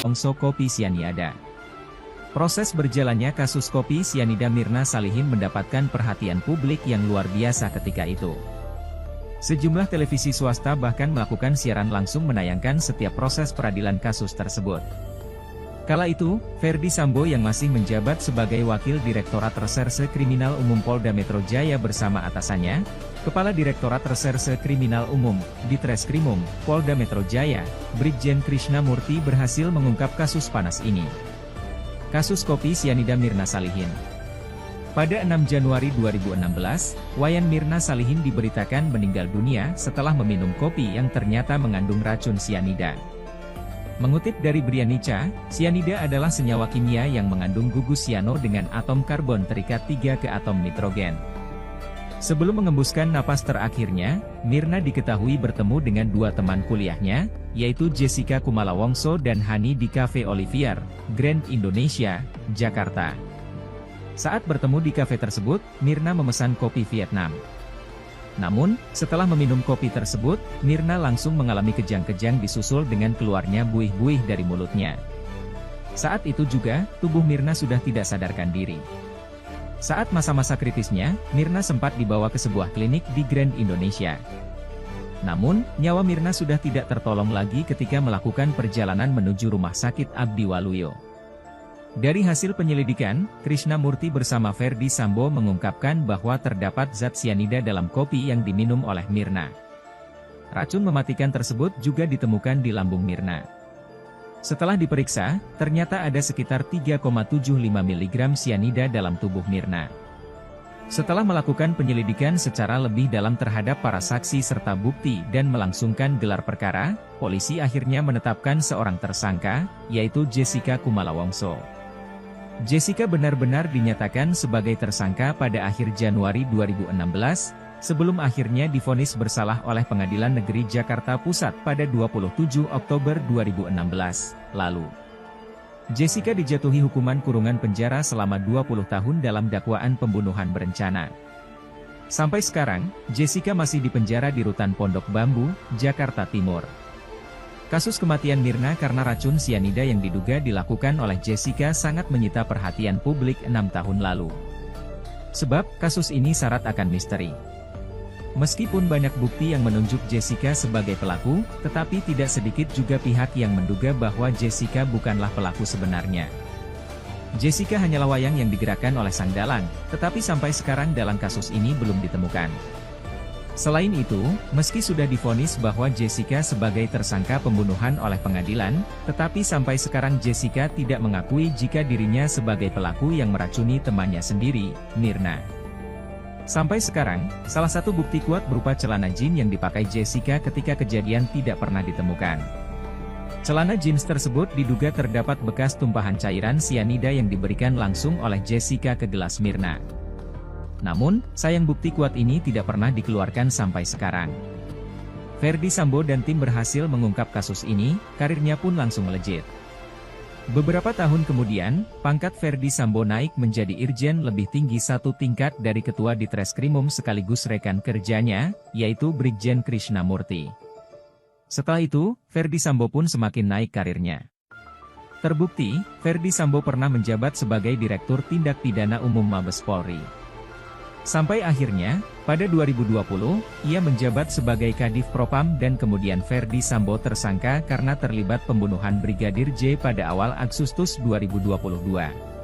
Wongso kopi sianida. Proses berjalannya kasus kopi sianida Mirna Salihin mendapatkan perhatian publik yang luar biasa ketika itu. Sejumlah televisi swasta bahkan melakukan siaran langsung menayangkan setiap proses peradilan kasus tersebut. Kala itu, Ferdy Sambo yang masih menjabat sebagai Wakil Direktorat Reserse Kriminal Umum Polda Metro Jaya bersama atasannya, Kepala Direktorat Reserse Kriminal Umum, Ditreskrimum, Polda Metro Jaya, Brigjen Krishna Murti berhasil mengungkap kasus panas ini. Kasus kopi sianida Mirna Salihin. Pada 6 Januari 2016, Wayan Mirna Salihin diberitakan meninggal dunia setelah meminum kopi yang ternyata mengandung racun sianida. Mengutip dari Brianica, sianida adalah senyawa kimia yang mengandung gugus sianur dengan atom karbon terikat 3 ke atom nitrogen. Sebelum mengembuskan napas terakhirnya, Mirna diketahui bertemu dengan dua teman kuliahnya, yaitu Jessica Kumala Wongso dan Hani di Cafe Olivier, Grand Indonesia, Jakarta. Saat bertemu di kafe tersebut, Mirna memesan kopi Vietnam. Namun, setelah meminum kopi tersebut, Mirna langsung mengalami kejang-kejang disusul dengan keluarnya buih-buih dari mulutnya. Saat itu juga, tubuh Mirna sudah tidak sadarkan diri. Saat masa-masa kritisnya, Mirna sempat dibawa ke sebuah klinik di Grand Indonesia. Namun, nyawa Mirna sudah tidak tertolong lagi ketika melakukan perjalanan menuju Rumah Sakit Abdi Waluyo. Dari hasil penyelidikan, Krishna Murti bersama Ferdy Sambo mengungkapkan bahwa terdapat zat sianida dalam kopi yang diminum oleh Mirna. Racun mematikan tersebut juga ditemukan di lambung Mirna. Setelah diperiksa, ternyata ada sekitar 3,75 mg sianida dalam tubuh Mirna. Setelah melakukan penyelidikan secara lebih dalam terhadap para saksi serta bukti dan melangsungkan gelar perkara, polisi akhirnya menetapkan seorang tersangka, yaitu Jessica Kumala Wongso. Jessica benar-benar dinyatakan sebagai tersangka pada akhir Januari 2016, sebelum akhirnya divonis bersalah oleh Pengadilan Negeri Jakarta Pusat pada 27 Oktober 2016 lalu. Jessica dijatuhi hukuman kurungan penjara selama 20 tahun dalam dakwaan pembunuhan berencana. Sampai sekarang, Jessica masih dipenjara di Rutan Pondok Bambu, Jakarta Timur. Kasus kematian Mirna karena racun sianida yang diduga dilakukan oleh Jessica sangat menyita perhatian publik 6 tahun lalu. Sebab, kasus ini syarat akan misteri. Meskipun banyak bukti yang menunjuk Jessica sebagai pelaku, tetapi tidak sedikit juga pihak yang menduga bahwa Jessica bukanlah pelaku sebenarnya. Jessica hanyalah wayang yang digerakkan oleh sang dalang, tetapi sampai sekarang dalang kasus ini belum ditemukan. Selain itu, meski sudah divonis bahwa Jessica sebagai tersangka pembunuhan oleh pengadilan, tetapi sampai sekarang Jessica tidak mengakui jika dirinya sebagai pelaku yang meracuni temannya sendiri, Mirna. Sampai sekarang, salah satu bukti kuat berupa celana jeans yang dipakai Jessica ketika kejadian tidak pernah ditemukan. Celana jeans tersebut diduga terdapat bekas tumpahan cairan sianida yang diberikan langsung oleh Jessica ke gelas Mirna. Namun, sayang bukti kuat ini tidak pernah dikeluarkan sampai sekarang. Ferdy Sambo dan tim berhasil mengungkap kasus ini, karirnya pun langsung melejit. Beberapa tahun kemudian, pangkat Ferdy Sambo naik menjadi Irjen lebih tinggi satu tingkat dari Ketua Ditreskrimum sekaligus rekan kerjanya, yaitu Brigjen Krishna Murti. Setelah itu, Ferdy Sambo pun semakin naik karirnya. Terbukti, Ferdy Sambo pernah menjabat sebagai Direktur Tindak Pidana Umum Mabes Polri. Sampai akhirnya, pada 2020, ia menjabat sebagai Kadif Propam dan kemudian Ferdy Sambo tersangka karena terlibat pembunuhan Brigadir J pada awal Agustus 2022.